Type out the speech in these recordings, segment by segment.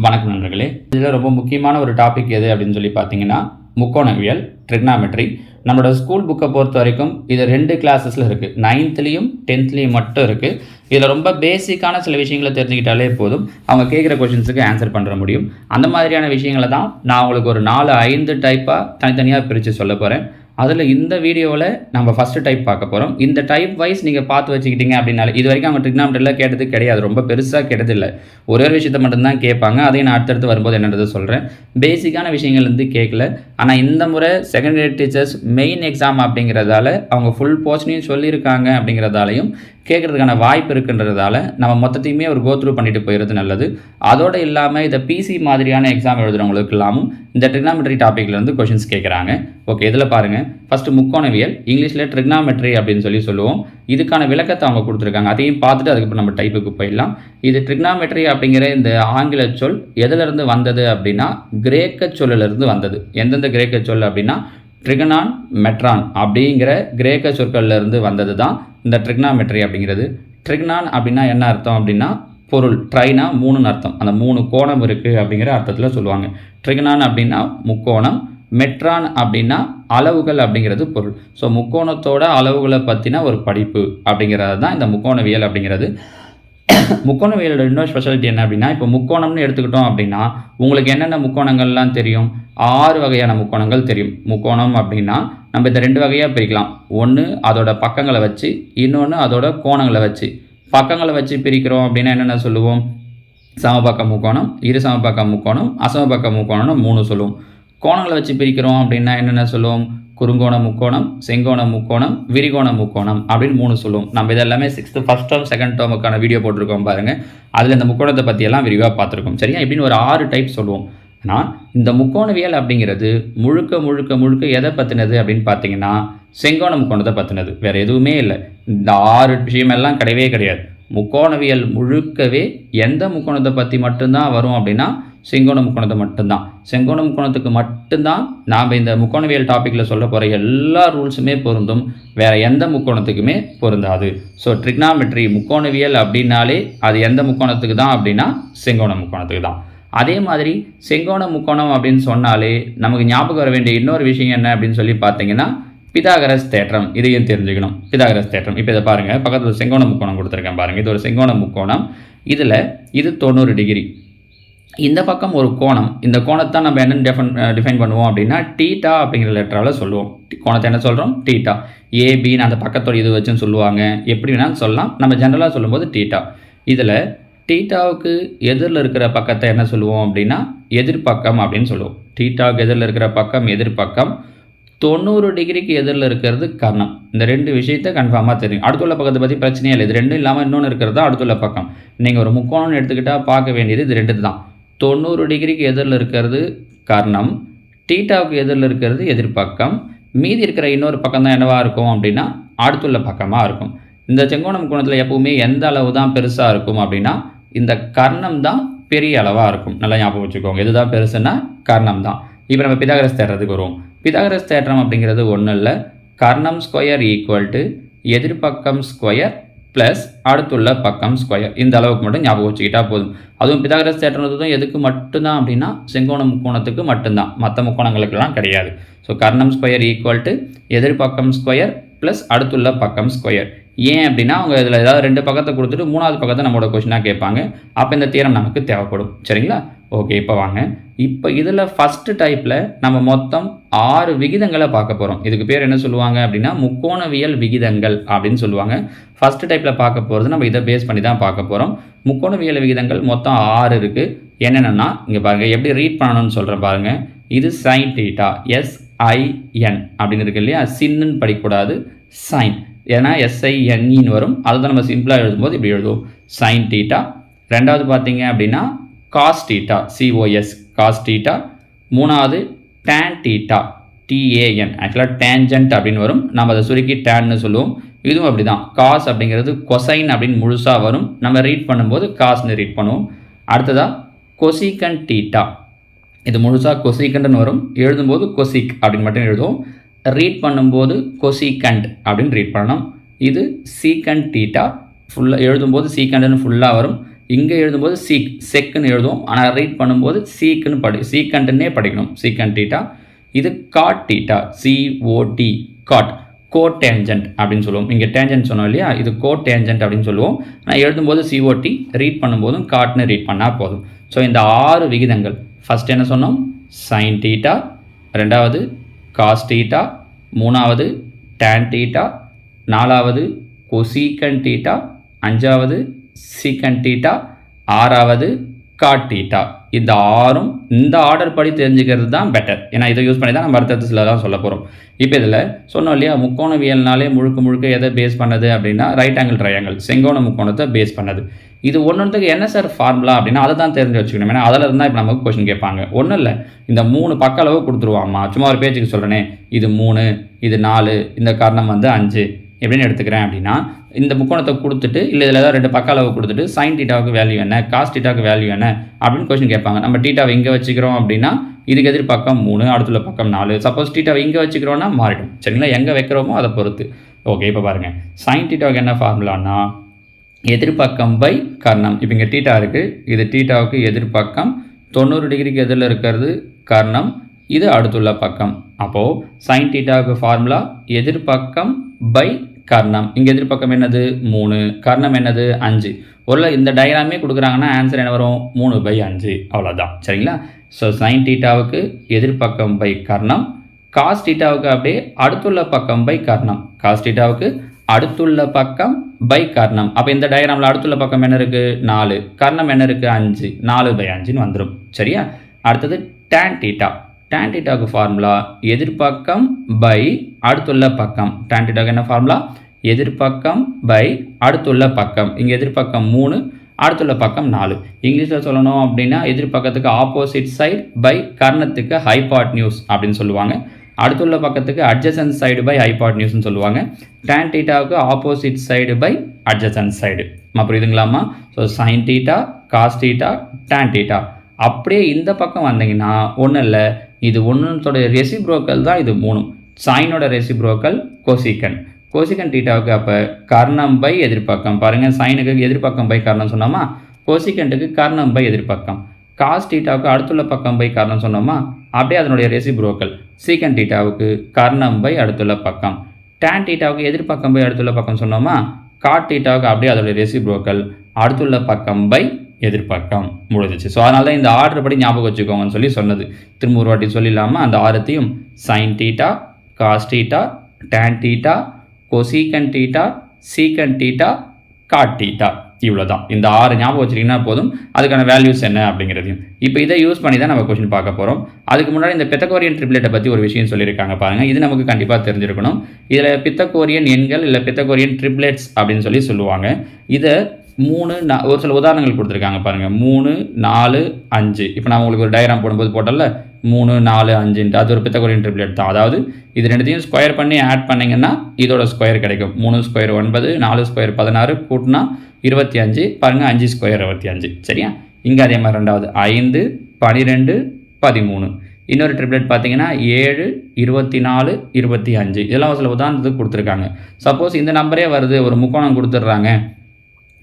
வணக்கம் நண்பர்களே. இதில் ரொம்ப முக்கியமான ஒரு டாபிக் எது அப்படின்னு சொல்லி பார்த்தீங்கன்னா முக்கோணவியல், ட்ரிக்னாமெட்ரி. நம்மளோட ஸ்கூல் புக்கை பொறுத்த வரைக்கும் இது 2 கிளாஸஸில் இருக்குது. 9th-லையும் 10th-லையும் மட்டும் இருக்குது. இதில் ரொம்ப பேசிக்கான சில விஷயங்களை தெரிஞ்சுக்கிட்டாலே போதும், அவங்க கேட்குற கொஷின்ஸுக்கு ஆன்சர் பண்ணுற முடியும். அந்த மாதிரியான விஷயங்களை தான் நான் உங்களுக்கு ஒரு 4-5 டைப்பாக தனித்தனியாக பிரித்து சொல்ல போகிறேன். அதில் இந்த வீடியோவில் நம்ம ஃபஸ்ட்டு டைப் பார்க்க போகிறோம். இந்த டைப் வைஸ் நீங்கள் பார்த்து வச்சுக்கிட்டீங்க அப்படின்னாலே, இது வரைக்கும் அவங்க ட்ரிக்னாமெட்ரியில் கேட்டது கிடையாது, ரொம்ப பெருசாக கேட்டதில்லை. ஒரே ஒரு விஷயத்தை மட்டும்தான் கேட்பாங்க. அதையும் நான் அடுத்தடுத்து வரும்போது என்னன்றதை சொல்கிறேன். பேசிக்கான விஷயங்கள் வந்து கேட்கல. ஆனால் இந்த முறை second grade teachers main exam அப்படிங்கிறதால அவங்க ஃபுல் போர்ஷனையும் சொல்லியிருக்காங்க. அப்படிங்கிறதாலையும் கேட்குறதுக்கான வாய்ப்பு இருக்குன்றதால நம்ம மொத்தத்தையுமே ஒரு கோத்ரூ பண்ணிட்டு போயிடுறது நல்லது. அதோடு இல்லாமல் இதை பிசி மாதிரியான எக்ஸாம் எழுதுகிறவங்களுக்கு இல்லாமல் இந்த ட்ரிக்னாமெட்ரி டாப்பிக்லேருந்து கொஷின்ஸ் கேட்குறாங்க. ஓகே, இதில் பாருங்கள். ஃபஸ்ட்டு முக்கோணவியல், இங்கிலீஷில் ட்ரிக்னாமெட்ரி அப்படின்னு சொல்லுவோம். இதுக்கான விளக்கத்தை அவங்க கொடுத்துருக்காங்க. அதையும் பார்த்துட்டு அதுக்கப்புறம் நம்ம டைப்புக்கு போயிடலாம். இது ட்ரிக்னாமெட்ரி அப்படிங்கிற இந்த ஆங்கில சொல் எதிலிருந்து வந்தது அப்படின்னா கிரேக்க சொல்லிலிருந்து வந்தது. எந்தெந்த கிரேக்க சொல் அப்படின்னா ட்ரிகனான், மெட்ரான் அப்படிங்கிற கிரேக்க சொற்கள்லேருந்து வந்தது தான் இந்த ட்ரிக்னாமெட்ரி அப்படிங்கிறது. ட்ரிக்னான் அப்படின்னா என்ன அர்த்தம் அப்படின்னா பொருள். ட்ரைனா 3ன்னு அர்த்தம். அந்த 3 கோணம் இருக்குது அப்படிங்கிற அர்த்தத்தில் சொல்லுவாங்க. ட்ரிகனான் அப்படின்னா முக்கோணம், மெட்ரான் அப்படின்னா அளவுகள் அப்படிங்கிறது பொருள். ஸோ முக்கோணத்தோட அளவுகளை பற்றின ஒரு படிப்பு அப்படிங்கிறது தான் இந்த முக்கோணவியல் அப்படிங்கிறது. முக்கோணவியலோட இன்னொரு ஸ்பெஷாலிட்டி என்ன அப்படின்னா, இப்போ முக்கோணம்னு எடுத்துக்கிட்டோம் அப்படின்னா உங்களுக்கு என்னென்ன முக்கோணங்கள்லாம் தெரியும்? 6 வகையான முக்கோணங்கள் தெரியும். முக்கோணம் அப்படின்னா நம்ம இந்த 2 வகையாக பிரிக்கலாம். ஒன்று அதோட பக்கங்களை வச்சு, இன்னொன்று அதோட கோணங்களை வச்சு. பக்கங்களை வச்சு பிரிக்கிறோம் அப்படின்னா என்னென்ன சொல்லுவோம்? சமபக்க முக்கோணம், இரு சமபக்க முக்கோணம், அசமபக்க முக்கோணம்னு 3 சொல்லுவோம். கோணங்களை வச்சு பிரிக்கிறோம் அப்படின்னா என்னென்ன சொல்லுவோம்? குறுங்கோண முக்கோணம், செங்கோண முக்கோணம், விரிகோண முக்கோணம் அப்படின்னு 3 சொல்லுவோம். நம்ம இதெல்லாமே 6th ஃபர்ஸ்ட் டேர்ம் செகண்ட் டேர்முக்கான வீடியோ போட்டிருக்கோம் பாருங்கள். அதில் இந்த முக்கோணத்தை பற்றியெல்லாம் விரிவாக பார்த்துருக்கோம். சரியா? இப்படின்னு ஒரு 6 டைப் சொல்லுவோம். ஆனால் இந்த முக்கோணவியல் அப்படிங்கிறது முழுக்க எதை பற்றினது அப்படின்னு பார்த்தீங்கன்னா செங்கோண முக்கோணத்தை பற்றினது. வேறு எதுவுமே இல்லை. இந்த 6 விஷயமெல்லாம் கிடையவே கிடையாது. முக்கோணவியல் முழுக்கவே எந்த முக்கோணத்தை பற்றி மட்டும்தான் வரும் அப்படின்னா செங்கோண முக்கோணத்தை மட்டும்தான். செங்கோண முக்கோணத்துக்கு மட்டும்தான் நாம் இந்த முக்கோணவியல் டாப்பிக்கில் சொல்ல போகிற எல்லா ரூல்ஸுமே பொருந்தும். வேறு எந்த முக்கோணத்துக்குமே பொருந்தாது. ஸோ ட்ரிக்னாமெட்ரி முக்கோணவியல் அப்படின்னாலே அது எந்த முக்கோணத்துக்கு தான் அப்படின்னா செங்கோண முக்கோணத்துக்கு தான். அதே மாதிரி செங்கோண முக்கோணம் அப்படின்னு சொன்னாலே நமக்கு ஞாபகம் வர வேண்டிய இன்னொரு விஷயம் என்ன அப்படின்னு சொல்லி பார்த்தீங்கன்னா பிதாகரஸ் தேற்றம். இதையும் தெரிஞ்சுக்கணும். பிதாகரஸ் தேற்றம். இப்போ இதை பாருங்கள், பக்கத்தில் செங்கோண முக்கோணம் கொடுத்துருக்கேன் பாருங்கள். இது ஒரு செங்கோண முக்கோணம். இதில் இது 90 டிகிரி. இந்த பக்கம் ஒரு கோணம். இந்த கோணத்தை நம்ம என்ன டிஃபைன் பண்ணுவோம் அப்படின்னா டீட்டா அப்படிங்கிற லெட்டரால் சொல்லுவோம். கோணத்தை என்ன சொல்கிறோம்? டீட்டா. ஏபின்னு அந்த பக்கத்தோட இது வச்சுன்னு சொல்லுவாங்க. எப்படி வேணாலும் சொல்லலாம். நம்ம ஜென்ரலாக சொல்லும்போது டீட்டா. இதில் டீட்டாவுக்கு எதிரில் இருக்கிற பக்கத்தை என்ன சொல்லுவோம் அப்படின்னா எதிர்பக்கம் அப்படின்னு சொல்லுவோம். டீட்டாவுக்கு எதிரில் இருக்கிற பக்கம் எதிர்பக்கம். 90 டிகிரிக்கு எதிரில் இருக்கிறது கர்ணம். இந்த 2 விஷயத்தை கன்ஃபார்மாக தெரியும். அடுத்துள்ள பக்கத்தை பற்றி பிரச்சனையே இல்லை. இது 2 இல்லாமல் இன்னொன்று இருக்கிறது தான் அடுத்துள்ள பக்கம். நீங்கள் ஒரு முக்கோணம்னு எடுத்துக்கிட்டால் பார்க்க வேண்டியது இது 2 தான். 90 டிகிரிக்கு எதிரில் இருக்கிறது கர்ணம், டீட்டாவுக்கு எதிரில் இருக்கிறது எதிர்பக்கம். மீதி இருக்கிற இன்னொரு பக்கம் தான் என்னவாக இருக்கும் அப்படின்னா அடுத்துள்ள பக்கமாக இருக்கும். இந்த செங்கோண முக்கோணத்தில் எப்பவுமே எந்த அளவு தான் பெருசாக இருக்கும் அப்படின்னா இந்த கர்ணம் தான் பெரிய அளவாக இருக்கும். நல்லா ஞாபகம் வச்சுக்கோங்க. இதுதான் பெருசுன்னா கர்ணம் தான். இப்போ நம்ம பிதாகரஸ் தேற்றத்துக்கு வருவோம். பிதாகரஸ் தேற்றம் அப்படிங்கிறது ஒன்றும் இல்லை. கர்ணம் ஸ்கொயர் ஈக்குவல் டு எதிர்பக்கம் ஸ்கொயர் ப்ளஸ் அடுத்துள்ள பக்கம் ஸ்கொயர். இந்த அளவுக்கு மட்டும் ஞாபகம் வச்சுக்கிட்டா போதும். அதுவும் பிதாகரஸ் தேற்றத்தும் எதுக்கு மட்டும்தான் அப்படின்னா செங்கோண முக்கோணத்துக்கு மட்டும்தான், மற்ற முக்கோணங்களுக்கெல்லாம் கிடையாது. ஸோ கர்ணம் ஸ்கொயர் ஈக்குவல் டு எதிர்பக்கம் ஸ்கொயர் ப்ளஸ் அடுத்துள்ள பக்கம் ஸ்கொயர். ஏன் அப்படின்னா அவங்க இதில் ஏதாவது 2 பக்கத்தை கொடுத்துட்டு 3வது பக்கத்தை நம்மளோட கொஷினாக கேட்பாங்க. அப்போ இந்த தியரம் நமக்கு தேவைப்படும். சரிங்களா? ஓகே, இப்போ வாங்க. இப்போ இதில் ஃபஸ்ட்டு டைப்பில் நம்ம மொத்தம் 6 விகிதங்களை பார்க்க போகிறோம். இதுக்கு பேர் என்ன சொல்லுவாங்க அப்படின்னா முக்கோணவியல் விகிதங்கள் அப்படின்னு சொல்லுவாங்க. ஃபஸ்ட்டு டைப்பில் பார்க்க போகிறது நம்ம இதை பேஸ் பண்ணி தான் பார்க்க போகிறோம். முக்கோணவியல் விகிதங்கள் மொத்தம் 6 இருக்குது. என்னென்னா இங்கே பாருங்கள், எப்படி ரீட் பண்ணணும்னு சொல்கிறேன் பாருங்கள். இது சைன் டீட்டா, SIN அப்படின்னு இருக்கு இல்லையா? சின்னு படிக்கக்கூடாது, சைன். ஏன்னா SINன்னு வரும். அதுதான் நம்ம சிம்பிளாக எழுதும்போது இப்படி எழுதுவோம், சைன் டீட்டா. ரெண்டாவது பார்த்தீங்க அப்படின்னா cos theta, COS, cos theta. மூணாவது டேன் டீட்டா, TAN. ஆக்சுவலாக டேஞ்சன்ட் அப்படின்னு வரும். நம்ம அதை சுருக்கி டேன்னு சொல்லுவோம். இதுவும் அப்படி தான். காஸ் அப்படிங்கிறது கொசைன் அப்படின்னு முழுசாக வரும். நம்ம ரீட் பண்ணும்போது காஸ்ன்னு ரீட் பண்ணுவோம். அடுத்ததாக கொசிகன் டீட்டா. இது முழுசாக கொசிகண்ட்னு வரும். எழுதும்போது கொசிக் அப்படின்னு மட்டும் எழுதுவோம். ரீட் பண்ணும்போது கொசிகண்ட் அப்படின்னு ரீட் பண்ணணும். இது சீக்கண்ட் டீட்டா. ஃபுல்லாக எழுதும்போது சீக்கண்ட்னு ஃபுல்லாக வரும். இங்கே எழுதும்போது செக்குன்னு எழுதுவோம், ஆனால் ரீட் பண்ணும்போது சீக்கண்ட்னே படிக்கணும். Secant theta. இது காட் டீட்டா, COT, காட், கோடேஞ்சன்ட் அப்படின்னு சொல்லுவோம். இங்கே டேஞ்சன்ட் சொன்னோம் இல்லையா, இது கோடேஞ்சன்ட் அப்படின்னு சொல்லுவோம். நான் எழுதும்போது COT, ரீட் பண்ணும்போதும் காட்னு ரீட் பண்ணால் போதும். ஸோ இந்த 6 விகிதங்கள், ஃபஸ்ட் என்ன சொன்னோம், சைன் டீட்டா, ரெண்டாவது காஸ் டீட்டா, மூணாவது டேன் டீட்டா, நாலாவது கொசீக்கன் டீட்டா, அஞ்சாவது சீக்கன் டீட்டா, ஆறாவது காட் டீட்டா. இந்த 6ம் இந்த ஆர்டர் படி தெரிஞ்சுக்கிறது தான் பெட்டர். ஏன்னா இதை யூஸ் பண்ணி தான் நம்ம அடுத்தது சில தான் சொல்ல போகிறோம். இப்போ இதில் சொன்னோம் இல்லையா, முக்கோணவியல்னாலே முழுக்க எதை பேஸ் பண்ணது அப்படின்னா ரைட் ஆங்கிள் ட்ரையாங்கிள், செங்கோண முக்கோணத்தை பேஸ் பண்ணது. இது ஒன்றுத்துக்கு என்ன சார் ஃபார்முலா அப்படின்னா அதை தான் தெரிஞ்சு வச்சுக்கணும். ஏன்னா அதில் இருந்தால் இப்போ நமக்கு கொஸ்டின் கேட்பாங்க. ஒன்றும் இல்லை, இந்த 3 பக்க அளவு கொடுத்துருவாம்மா, சும்மா ஒரு பேஜுக்கு சொல்கிறேனே, இது 3, இது 4, இந்த காரணம் 5 எப்படின்னு எடுத்துக்கிறேன் அப்படின்னா, இந்த முக்கோணத்தை கொடுத்துட்டு இல்லை இதில் ஏதாவது 2 பக்க அளவு கொடுத்துட்டு சைன் டீட்டாவுக்கு வேல்யூ என்ன, காஸ் டீட்டாவுக்கு வேல்யூ என்ன அப்படின்னு கொஸ்டின் கேட்பாங்க. நம்ம டீட்டாவை இங்கே வச்சுக்கிறோம் அப்படின்னா இதுக்கு எதிர் பக்கம் 3, அடுத்துள்ள பக்கம் 4. சப்போஸ் டீட்டாவை இங்கே வச்சுக்கிறோன்னா மாறிடும். சரிங்களா, எங்கே வைக்கிறோமோ அதை பொறுத்து. ஓகே, இப்போ பாருங்கள், சைன் டீட்டாவுக்கு என்ன ஃபார்முலான்னா எதிர்பக்கம் பை கர்ணம். இப்போ இங்கே டீட்டா இருக்குது, இது டீட்டாவுக்கு எதிர்பக்கம், 90 டிகிரிக்கு எதிரில் இருக்கிறது கர்ணம், இது அடுத்துள்ள பக்கம். அப்போது சைன் டீட்டாவுக்கு ஃபார்முலா எதிர்பக்கம் பை கர்ணம். இங்கே எதிர்பக்கம் என்னது 3, கர்ணம் என்னது 5. ஒரு இந்த டயக்ராமே கொடுக்குறாங்கன்னா ஆன்சர் என்ன வரும், 3/5. அவ்வளோதான். சரிங்களா. ஸோ சைன் டீட்டாவுக்கு எதிர்பக்கம் பை கர்ணம், காஸ் டீட்டாவுக்கு அப்படியே அடுத்துள்ள பக்கம் பை கர்ணம், காஸ் டீட்டாவுக்கு அடுத்துள்ள பக்கம் பை கர்ணம். அப்போ இந்த டயக்ராமில் அடுத்துள்ள பக்கம் என்ன இருக்குது 4, கர்ணம் என்ன இருக்குது 5, 4/5ன்னு வந்துடும். சரியா. அடுத்தது டேன் டீட்டா. டேன் டீட்டாவுக்கு ஃபார்முலா எதிர்பக்கம் பை அடுத்துள்ள பக்கம். டேன் டீட்டாவுக்கு என்ன ஃபார்முலா, எதிர்பக்கம் பை அடுத்துள்ள பக்கம். இங்கே எதிர்பக்கம் 3, அடுத்துள்ள பக்கம் 4. இங்கிலீஷில் சொல்லணும் அப்படின்னா எதிர்பக்கத்துக்கு ஆப்போசிட் சைடு பை கர்ணத்துக்கு ஹைபாட்னியூஸ் அப்படின்னு சொல்லுவாங்க. அடுத்துள்ள பக்கத்துக்கு அட்ஜசன்ட் சைடு பை ஹைபாட்னியூஸ்னு சொல்லுவாங்க. டேன் டீட்டாவுக்கு opposite side by adjacent side. புரியுதுங்களாமா. So sine theta, cos theta, tan theta. அப்படியே இந்த பக்கம் வந்தீங்கன்னா ஒன்றும் இல்லை, இது ஒன்றுத்தோட ரெசிப்ரோக்கல் தான் இது 3. சைனோட ரெசிப்ரோக்கல் கொசிகன். கொசிகன் டீட்டாவுக்கு அப்போ கர்ணம் பை எதிர்பக்கம். பாருங்கள், சைனுக்கு எதிர்பக்கம் பை கர்ணம் சொன்னோமா, கொசிகண்ட்டுக்கு கர்ணம் பை எதிர்பக்கம். காஸ் டீட்டாவுக்கு அடுத்துள்ள பக்கம் பை கர்ணம் சொன்னோமா, அப்படியே அதனுடைய ரெசிப்ரோக்கல். சீக்கன் டீட்டாவுக்கு கர்ணம் பை அடுத்துள்ள பக்கம். டேன் டீட்டாவுக்கு எதிர்பக்கம் பை அடுத்துள்ள பக்கம் சொன்னோமா, காட் டீட்டாவுக்கு அப்படியே அதோடைய ரெசிப்ரோக்கல் அடுத்துள்ள பக்கம் பை எதிர்பக்கம். முடிஞ்சிச்சு. ஸோ அதனால தான் இந்த ஆர்டர் படி ஞாபகம் வச்சுக்கோங்கன்னு சொல்லி சொன்னது. திரும்ப ஒரு வாட்டி சொல்லிடலாமா, அந்த 6த்தையும் sine theta, cos theta, tan theta, cosecant theta, secant theta, cot theta. இவ்வளோ தான். இந்த 6 ஞாபகம் வச்சிட்டிங்கன்னா போதும். அதுக்கான வேல்யூஸ் என்ன அப்படிங்கிறதையும் இப்போ இதை யூஸ் பண்ணி தான் நம்ம கொஸ்டின் பார்க்க போகிறோம். அதுக்கு முன்னாடி இந்த பித்தகோரியன் ட்ரிப்ளெட்டை பற்றி ஒரு விஷயம் சொல்லியிருக்காங்க பாருங்கள். இது நமக்கு கண்டிப்பாக தெரிஞ்சிருக்கணும். இதில் பித்தகோரியன் எண்கள் இல்லை பித்தகோரியன் ட்ரிப்ளெட்ஸ் அப்படின்னு சொல்லுவாங்க. இதை 3 ஒரு சில உதாரணங்கள் கொடுத்துருக்காங்க பாருங்கள். 3, 4, 5. இப்போ நான் உங்களுக்கு ஒரு டயக்ராம் போடும்போது போட்டல 3, 4, 5. அது ஒரு பித்தகோரியன் ட்ரிப்ளெட் தான். அதாவது இது ரெண்டுத்தையும் ஸ்கொயர் பண்ணி ஆட் பண்ணிங்கன்னா இதோட ஸ்கொயர் கிடைக்கும். 3 ஸ்கொயர் 9, 4 ஸ்கொயர் 16, கூட்டினா 25. பாருங்கள், 5 ஸ்கொயர் 25. சரியா. இங்கே அதே மாதிரி ரெண்டாவது 5, 12, 13. இன்னொரு ட்ரிப்ளெட் பார்த்தீங்கன்னா 7, 24, 25. இதெல்லாம் சில உதாரணத்துக்கு கொடுத்துருக்காங்க. சப்போஸ் இந்த நம்பரே வருது, ஒரு முக்கோணம் கொடுத்துட்றாங்க,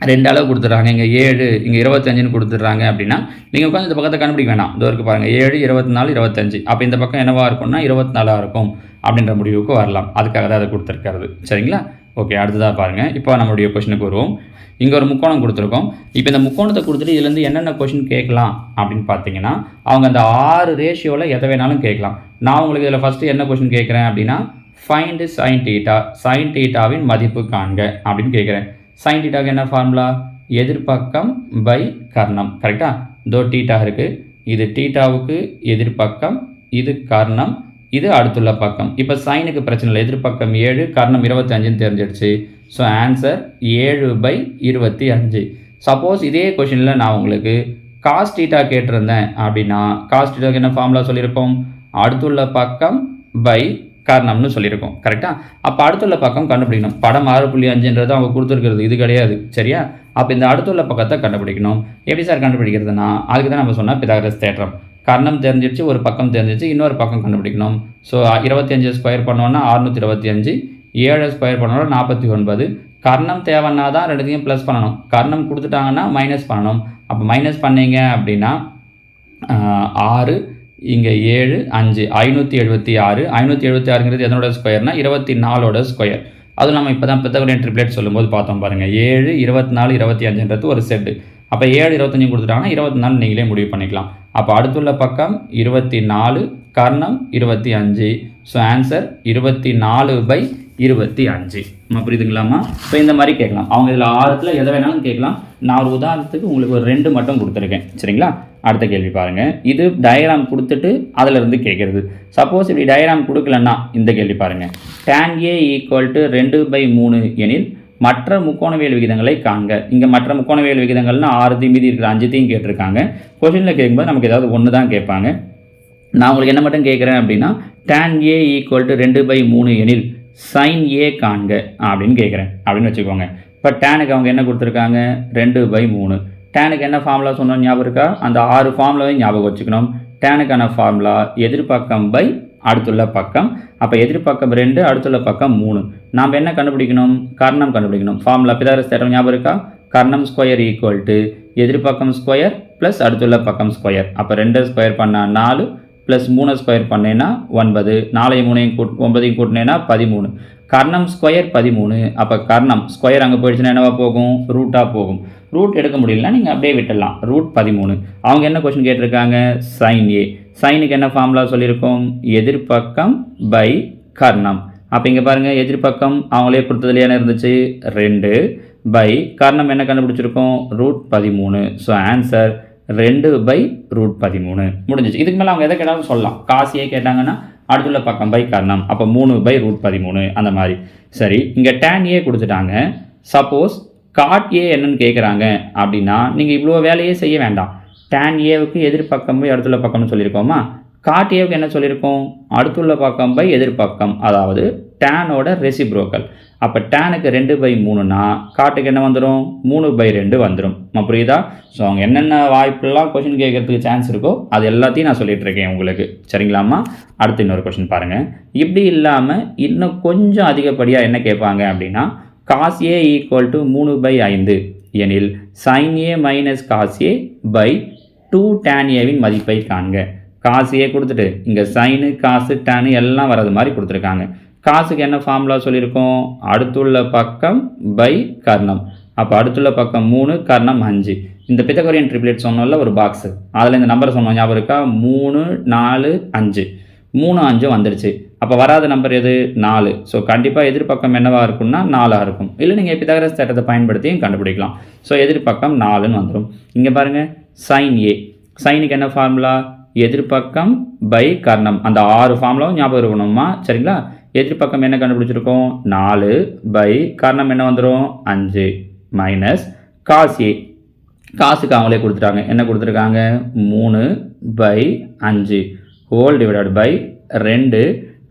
2 அளவு கொடுத்துட்றாங்க, இங்கே 7, இங்கே 25ன்னு கொடுத்துட்றாங்க அப்படின்னா நீங்கள் உட்காந்து இந்த பக்கத்தை கண்டுபிடிக்க வேணாம். இதோ இருக்குது பாருங்கள், 7, 24, 25. அப்போ இந்த பக்கம் என்னவாக இருக்கும்னா 24 இருக்கும் அப்படின்ற முடிவுக்கு வரலாம். அதுக்காக தான் அதை கொடுத்துருக்கிறது. சரிங்களா. ஓகே, அடுத்ததாக பாருங்கள். இப்போ நம்மளுடைய கொஷனுக்கு வருவோம். இங்கே ஒரு முக்கோணம் கொடுத்துருக்கோம். இப்போ இந்த முக்கோணத்தை கொடுத்துட்டு இதுலேருந்து என்னென்ன கொஷின் கேட்கலாம் அப்படின்னு பார்த்தீங்கன்னா அவங்க அந்த 6 ரேஷியோவில் எதை வேணாலும் கேட்கலாம். நான் உங்களுக்கு இதில் ஃபஸ்ட்டு என்ன கொஷின் கேட்குறேன் அப்படின்னா ஃபைண்ட் சைன் டீட்டா, சைன் டீட்டாவின் மதிப்பு காண்க அப்படின்னு கேட்குறேன். சைன் டீட்டாவுக்கு என்ன ஃபார்முலா, எதிர்பக்கம் பை கர்ணம். கரெக்டாக. இதோ டீட்டா இருக்குது, இது டீட்டாவுக்கு எதிர்பக்கம், இது கர்ணம், இது அடுத்துள்ள பக்கம். இப்போ சைனுக்கு பிரச்சனை இல்லை, எதிர்பக்கம் 7, கர்ணம் 25ன்னு தெரிஞ்சிடுச்சு. So answer 7/25. சப்போஸ் இதே கொஷினில் நான் உங்களுக்கு காஸ் டீட்டா கேட்டிருந்தேன் அப்படின்னா காஸ் டீட்டாவுக்கு என்ன ஃபார்முலா சொல்லியிருப்போம், அடுத்துள்ள பக்கம் பை கர்ணம்னு சொல்லியிருக்கோம். கரெக்டாக. அப்போ அடுத்துள்ள பக்கம் கண்டுபிடிக்கணும். படம் 6.5ன்றது அவங்க கொடுத்துருக்கிறது, இது கிடையாது. சரியா. அப்போ இந்த அடுத்துள்ள பக்கத்தை கண்டுபிடிக்கணும். எப்படி சார் கண்டுபிடிக்கிறதுனா அதுக்கு தான் நம்ம சொன்னால் பித்தாகரஸ் தேற்றம். கர்ணம் தெரிஞ்சிடுச்சு, ஒரு பக்கம் தெரிஞ்சிடுச்சு, இன்னொரு பக்கம் கண்டுபிடிக்கணும். ஸோ 25 ஸ்கொயர் பண்ணோன்னா 625, 7 ஸ்கொயர் பண்ணோன்னா 49, கர்ணம் தேவைன்னா தான் ரெண்டுத்தையும் ப்ளஸ் பண்ணணும், கர்ணம் கொடுத்துட்டாங்கன்னா மைனஸ் பண்ணணும். அப்போ மைனஸ் பண்ணீங்க அப்படின்னா 6 இங்கே 7 5 576. 576ங்கிறது எதனோட ஸ்கொயர்னா 24ஓட ஸ்கொயர். அதுவும் நம்ம இப்போ தான் பித்தகோரியன் ட்ரிப்ளெட் சொல்லும்போது பார்த்தோம் பாருங்கள். 7 24 25ன்றது ஒரு செட்டு. அப்போ 7 25 கொடுத்துட்டாங்கன்னா 24 நீங்களே முடிவு பண்ணிக்கலாம். அப்போ அடுத்துள்ள பக்கம் 24, கர்ணம் 25. So answer 24/25. நம்ம புரியுதுங்களாமா? இப்போ இந்த மாதிரி கேட்கலாம். அவங்க இதில் ஆரத்தில் எதை வேணாலும் கேட்கலாம். நான் ஒரு உதாரணத்துக்கு உங்களுக்கு ஒரு 2 மட்டும் கொடுத்துருக்கேன். சரிங்களா? அடுத்த கேள்வி பாருங்கள். இது டயக்ராம் கொடுத்துட்டு அதிலிருந்து கேட்குறது. சப்போஸ் இப்படி டயக்ராம் கொடுக்கலன்னா இந்த கேள்வி பாருங்கள். tan A = 2/3 எனில் மற்ற முக்கோணவியல் விகிதங்களை காண்க. இங்கே மற்ற முக்கோணவியல் விகிதங்கள்னா 6 மீதி இருக்கிற 5 கேட்டிருக்காங்க. கொஷினில் கேட்கும்போது நமக்கு ஏதாவது ஒன்று தான் கேட்பாங்க. நான் உங்களுக்கு என்ன மட்டும் கேட்குறேன் அப்படின்னா tan A = 2/3 எனில் sin A காண்க அப்படின்னு கேட்குறேன் அப்படின்னு வச்சுக்கோங்க. இப்போ டேனுக்கு அவங்க என்ன கொடுத்துருக்காங்க? 2/3. டேனுக்கு என்ன ஃபார்முலா சொன்னோம் ஞாபகம் இருக்கா? அந்த 6 ஃபார்முலாவையும் ஞாபகம் வச்சுக்கணும். டேனுக்கான ஃபார்முலா எதிர்பக்கம் பை அடுத்துள்ள பக்கம். அப்போ எதிர்பக்கம் 2, அடுத்துள்ள பக்கம் 3. நாம் என்ன கண்டுபிடிக்கணும்? கர்ணம் கண்டுபிடிக்கணும். ஃபார்முலா பிதாகரஸ் தேற்றம் ஞாபகம் இருக்கா? கர்ணம் ஸ்கொயர் = எதிர்பக்கம் ஸ்கொயர் ப்ளஸ் அடுத்துள்ள பக்கம் ஸ்கொயர். அப்போ 2 ஸ்கொயர் பண்ணால் 4 ப்ளஸ் 3 ஸ்கொயர் பண்ணேன்னா 9. 4 3 9 கூட்டினேன்னா 13. கர்ணம் ஸ்கொயர் 13. அப்போ கர்ணம் ஸ்கொயர் அங்கே போயிடுச்சுன்னா என்னவா போகும்? ரூட்டாக போகும். ரூட் எடுக்க முடியலன்னா நீங்கள் அப்படியே விட்டுடலாம். ரூட் 13. அவங்க என்ன கொஸ்டின் கேட்டிருக்காங்க? sin A. சைனுக்கு என்ன ஃபார்முலா சொல்லியிருக்கோம்? எதிர்பக்கம் பை கர்ணம். அப்போ இங்கே பாருங்கள், எதிர்பக்கம் அவங்களே கொடுத்ததுலையே என்ன இருந்துச்சு? 2 பை கர்ணம் என்ன கண்டுபிடிச்சிருக்கோம்? ரூட் 13. ஸோ ஆன்சர் 2/√13 முடிஞ்சிச்சு. இதுக்கு மேலே அவங்க எதை கேட்டாலும் சொல்லலாம். காசியே கேட்டாங்கன்னா அடுத்துள்ள பக்கம் பை கர்ணம். அப்போ 3/√13 அந்த மாதிரி. சரி, இங்கே tan A கொடுத்துட்டாங்க. சப்போஸ் cot A என்னன்னு கேட்குறாங்க அப்படின்னா நீங்கள் இவ்வளோ வேலையே செய்ய வேண்டாம். tan Aவுக்கு எதிர்பக்கம் பை அடுத்துள்ள பக்கம்னு சொல்லியிருக்கோமா? cot Aவுக்கு என்ன சொல்லியிருக்கோம்? அடுத்துள்ள பக்கம் பை எதிர்பக்கம், அதாவது டேனோட ரெசிப்ரோக்கல். அப்போ டேனுக்கு 2/3னா காட்டுக்கு என்ன வந்துடும்? 3/2 வந்துடும். புரியுதா? ஸோ அவங்க என்னென்ன வாய்ப்புலாம் கொஷின் கேட்கறதுக்கு சான்ஸ் இருக்கோ அது எல்லாத்தையும் நான் சொல்லிட்டு இருக்கேன் உங்களுக்கு. சரிங்களாம்மா? அடுத்து இன்னொரு கொஷின் பாருங்கள். இப்படி இல்லாமல் இன்னும் கொஞ்சம் அதிகப்படியாக என்ன கேட்பாங்க அப்படின்னா cos A = 3/5 எனில் sin A - cos A / 2 tan Aவின் மதிப்பை காண்க. cos A கொடுத்துட்டு இங்கே சைனு காசு டேனு எல்லாம் வர்றது மாதிரி கொடுத்துருக்காங்க. காசுக்கு என்ன ஃபார்முலா சொல்லியிருக்கோம்? அடுத்துள்ள பக்கம் பை கர்ணம். அப்போ அடுத்துள்ள பக்கம் 3, கர்ணம் 5. இந்த பித்தகோரியன் ட்ரிப்ளெட் சொன்னோம்ல ஒரு பாக்ஸு, அதில் இந்த நம்பரை சொன்னோம் ஞாபகம் இருக்கா? 3 4 5. 3 5 வந்துடுச்சு. அப்போ வராத நம்பர் எது? 4. ஸோ கண்டிப்பாக எதிர்பக்கம் என்னவாக இருக்கும்னா 4ஆக இருக்கும். இல்லை நீங்கள் பித்தாகரஸ் தேற்றத்தை பயன்படுத்தியும் கண்டுபிடிக்கலாம். ஸோ எதிர்பக்கம் 4ன்னு வந்துடும். இங்கே பாருங்கள், sin A. சைனுக்கு என்ன ஃபார்முலா? எதிர்பக்கம் பை கர்ணம். அந்த 6 ஃபார்முலாவும் ஞாபகம் இருக்கணுமா? சரிங்களா? எதிர்பக்கம் என்ன கண்டுபிடிச்சிருக்கோம்? 4 பை கர்ணம் என்ன வந்துடும்? 5 மைனஸ் cos A. காசுக்கு அவங்களே கொடுத்துட்டாங்க. என்ன கொடுத்துருக்காங்க? 3/5 whole divided by 2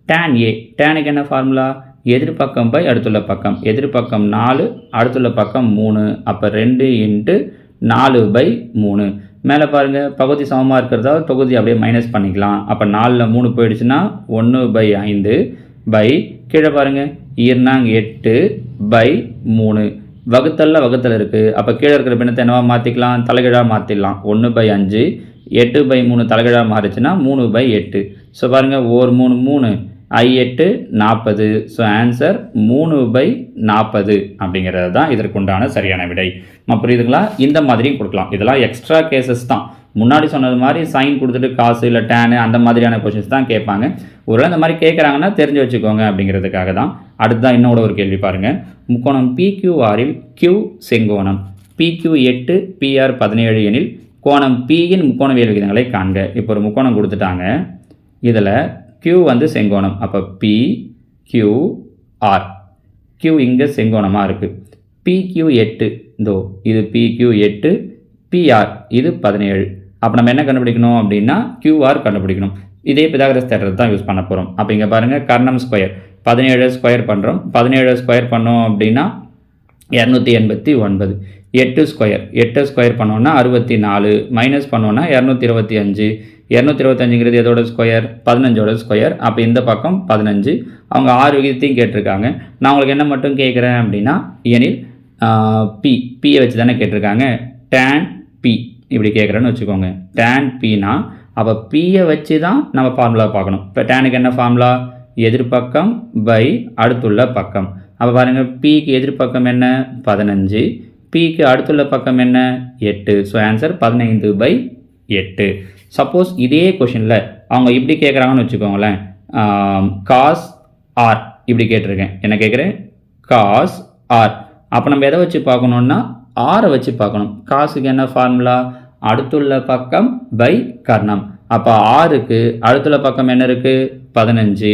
tan A. டேனுக்கு என்ன ஃபார்முலா? எதிர்பக்கம் பை அடுத்துள்ள பக்கம். எதிர்பக்கம் 4, அடுத்துள்ள பக்கம் 3. அப்போ 2 × 4/3. மேலே பாருங்கள், பகுதி சமமாக இருக்கிறதால தொகுதி அப்படியே மைனஸ் பண்ணிக்கலாம். அப்போ 4ல் 3 போயிடுச்சுன்னா 1/5 பை கீழே பாருங்கள் 8/3. வகுத்தலில் வகுத்தல் இருக்குது. அப்போ கீழே இருக்கிற பின்னத்தை என்னவா மாற்றிக்கலாம்? தலைகீழாக மாற்றிடலாம். 1/5 8/3 தலைகீழாக மாறிச்சுன்னா 3/8. ஸோ பாருங்கள், 1 3 3 I8 40. ஸோ ஆன்சர் 3/40 அப்படிங்கிறது தான் இதற்குண்டான சரியான விடை. புரியுதுங்களா? இந்த மாதிரியும் கொடுக்கலாம். இதெல்லாம் எக்ஸ்ட்ரா கேசஸ் தான். முன்னாடி சொன்னது மாதிரி சைன் கொடுத்துட்டு காசு இல்லை டேனு அந்த மாதிரியான கொஷின்ஸ் தான் கேட்பாங்க. ஒருவேளை இந்த மாதிரி கேட்குறாங்கன்னா தெரிஞ்சு வச்சுக்கோங்க அப்படிங்கிறதுக்காக தான். அடுத்ததான் இன்னோட ஒரு கேள்வி பாருங்கள். முக்கோணம் PQRல் Q செங்கோணம் PQ 8 PR 17 எனில் கோணம் Pயின் முக்கோணவியல் விகிதங்களை காண்க. இப்போ ஒரு முக்கோணம் கொடுத்துட்டாங்க. இதில் Q வந்து செங்கோணம். அப்போ PQR. Q இங்கே செங்கோணமாக இருக்குது. PQ 8 இதோ இது PQ 8 PR இது 17. அப்போ நம்ம என்ன கண்டுபிடிக்கணும் அப்படின்னா QR கண்டுபிடிக்கணும். இதே பிதாகரஸ் தேற்றத்தை தான் யூஸ் பண்ண போகிறோம். அப்போ இங்கே பாருங்கள், கர்ணம் ஸ்கொயர் 17 ஸ்கொயர் பண்ணுறோம். 17 ஸ்கொயர் பண்ணோம் அப்படின்னா 289. 8 ஸ்கொயர் 8 ஸ்கொயர் பண்ணோன்னா 64 மைனஸ் பண்ணோன்னா 225 225ங்கிறது எதோட ஸ்கொயர் 15ஓட ஸ்கொயர். அப்போ இந்த பக்கம் 15. அவங்க 6 விகிதத்தையும் கேட்டிருக்காங்க. நான் உங்களுக்கு என்ன மட்டும் கேட்குறேன் அப்படின்னா எனில் பியை வச்சு தானே கேட்டிருக்காங்க. tan p இப்படி கேட்குறேன்னு வச்சுக்கோங்க. tan pனா அப்போ பியை வச்சு தான் நம்ம ஃபார்முலா பார்க்கணும். இப்போ டேனுக்கு என்ன ஃபார்முலா? எதிர்பக்கம் பை அடுத்துள்ள பக்கம். அப்போ பாருங்கள், பிக்கு எதிர்பக்கம் என்ன 15, பிக்கு அடுத்துள்ள பக்கம் என்ன 8. So answer 15/8. சப்போஸ் இதே கொஷினில் அவங்க இப்படி கேட்குறாங்கன்னு வச்சுக்கோங்களேன், காஸ் ஆர் இப்படி கேட்டிருக்கேன். என்ன கேட்குறேன்? Cos R. அப்போ நம்ம எதை வச்சு பார்க்கணுன்னா ஆரை வச்சு பார்க்கணும். காசுக்கு என்ன ஃபார்முலா? அடுத்துள்ள பக்கம் பை கர்ணம். அப்போ ஆறுக்கு அடுத்துள்ள பக்கம் என்ன இருக்குது 15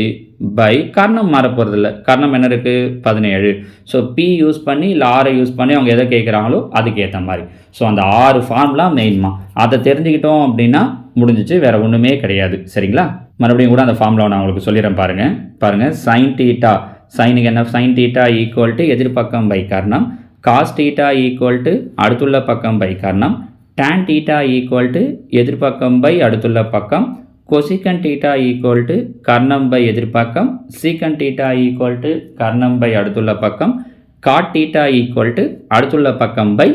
பை கர்ணம் மாற போகிறதில்ல. கர்ணம் என்ன இருக்குது 17. ஸோ பி யூஸ் பண்ணி இல்லை ஆரை யூஸ் பண்ணி அவங்க எதை கேட்குறாங்களோ அதுக்கு ஏற்ற மாதிரி. ஸோ அந்த 6 ஃபார்முலா மெயின்மா. அதை தெரிஞ்சுக்கிட்டோம் அப்படின்னா முடிஞ்சிச்சு, வேறு ஒன்றுமே கிடையாது. சரிங்களா? மறுபடியும் கூட அந்த ஃபார்முலாவை நான் உங்களுக்கு சொல்லிடுறேன். பாருங்கள் சைன் தீட்டா. சைனுக்கு என்ன? சைன் தீட்டா ஈக்குவல் டு எதிர்பக்கம் பை கர்ணம். காஸ் தீட்டா ஈக்குவல் டு அடுத்துள்ள பக்கம் பை கர்ணம். tan தீட்டா ஈக்குவல் டு எதிர்பக்கம் பை அடுத்துள்ள பக்கம். கொசிகன் தீட்டா ஈக்குவல் டு கர்ணம் பை எதிர்பக்கம். சீக்கன் தீட்டா ஈக்குவல் டு கர்ணம் பை அடுத்துள்ள பக்கம். காட் தீட்டா ஈக்குவல் டு அடுத்துள்ள பக்கம் பை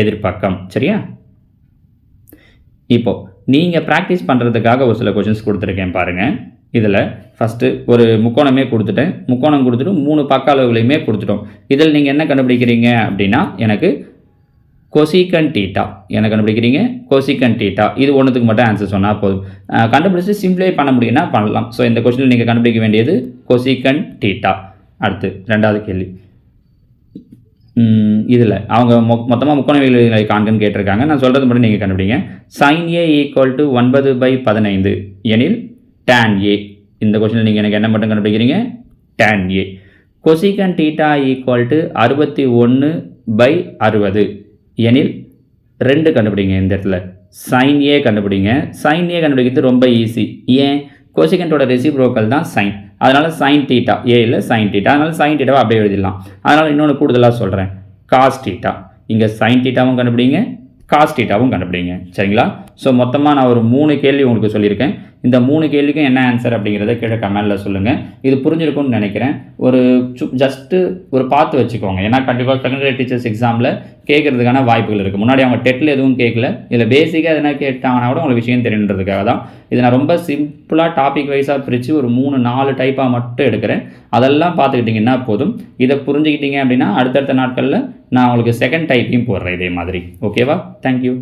எதிர்பக்கம். சரியா? இப்போ நீங்கள் ப்ராக்டிஸ் பண்ணுறதுக்காக ஒரு சில கொஷின்ஸ் கொடுத்துருக்கேன் பாருங்கள். இதில் ஃபஸ்ட்டு ஒரு முக்கோணமே கொடுத்துட்டேன். முக்கோணம் கொடுத்துட்டு 3 பக்க அளவுகளையுமே கொடுத்துட்டோம். இதில் நீங்கள் என்ன கண்டுபிடிக்கிறீங்க அப்படின்னா எனக்கு கொசிகன் தீட்டா என்ன கண்டுபிடிக்கிறீங்க? கொசிகன் தீட்டா. இது ஒன்றுத்துக்கு மட்டும் ஆன்சர் சொன்னால் போதும். கண்டுபிடிச்சி சிம்பிளே பண்ண முடியும்னா பண்ணலாம். ஸோ இந்த கொஸ்டினில் நீங்கள் கண்டுபிடிக்க வேண்டியது கொசிகன் தீட்டா. அடுத்து 2வது கேள்வி. இதில் அவங்க மொத்தமாக முக்கோண விகிதங்களை காண்கன்னு கேட்டிருக்காங்க. நான் சொல்கிறது மட்டும் நீங்கள் கண்டுபிடிங்க. சைன் ஏ ஈக்குவல் டு 9/15 எனில் tan a. இந்த கொஸ்டினில் நீங்கள் எனக்கு என்ன மட்டும் கண்டுபிடிக்கிறீங்க? tan a. Cosecant theta equal to 61/60 எனில் 2 கண்டுபிடிங்க. இந்த இடத்துல சைன் ஏ கண்டுபிடிங்க. சைன் ஏ கண்டுபிடிக்கிறது ரொம்ப ஈஸி. ஏன்? கொசிகன்ட்டோட ரெசிப்ரோக்கல் தான் சைன். அதனால் சைன் தீட்டா ஏ இல்லை சைன் தீட்டா. அதனால் சைன் தீட்டாவை அப்படியே எழுதிடலாம். அதனால் இன்னொன்று கூடுதலாக சொல்கிறேன், காஸ் தீட்டா. இங்கே சைன் தீட்டாவும் கண்டுபிடிங்க, காஸ் தீட்டாவும் கண்டுபிடிங்க. சரிங்களா? ஸோ மொத்தமாக நான் ஒரு 3 கேள்வி உங்களுக்கு சொல்லியிருக்கேன். இந்த 3 கேள்விக்கும் என்ன ஆன்சர் அப்படிங்கிறத கீழே கமெண்டில் சொல்லுங்கள். இது புரிஞ்சிருக்கும்னு நினைக்கிறேன். ஒரு ஜஸ்ட்டு ஒரு பார்த்து வச்சுக்கோங்க. ஏன்னா கண்டிப்பாக செகண்டரி டீச்சர்ஸ் எக்ஸாமில் கேட்குறதுக்கான வாய்ப்புகள் இருக்குது. முன்னாடி அவங்க டெட்டில் எதுவும் கேட்கல. இதில் பேசிக்காக எதனா கேட்டாங்கன்னா கூட உங்களுக்கு விஷயம் தெரியுன்றதுக்காக தான் இதை நான் ரொம்ப சிம்பிளாக டாபிக் வைஸாக பிரித்து ஒரு 3-4 டைப்பாக மட்டும் எடுக்கிறேன். அதெல்லாம் பார்த்துக்கிட்டிங்கன்னா போதும். இதை புரிஞ்சுக்கிட்டீங்க அப்படின்னா அடுத்தடுத்த நாட்களில் நான் உங்களுக்கு செகண்ட் டைப்பையும் போடுறேன் இதே மாதிரி. ஓகேவா? தேங்க்யூ.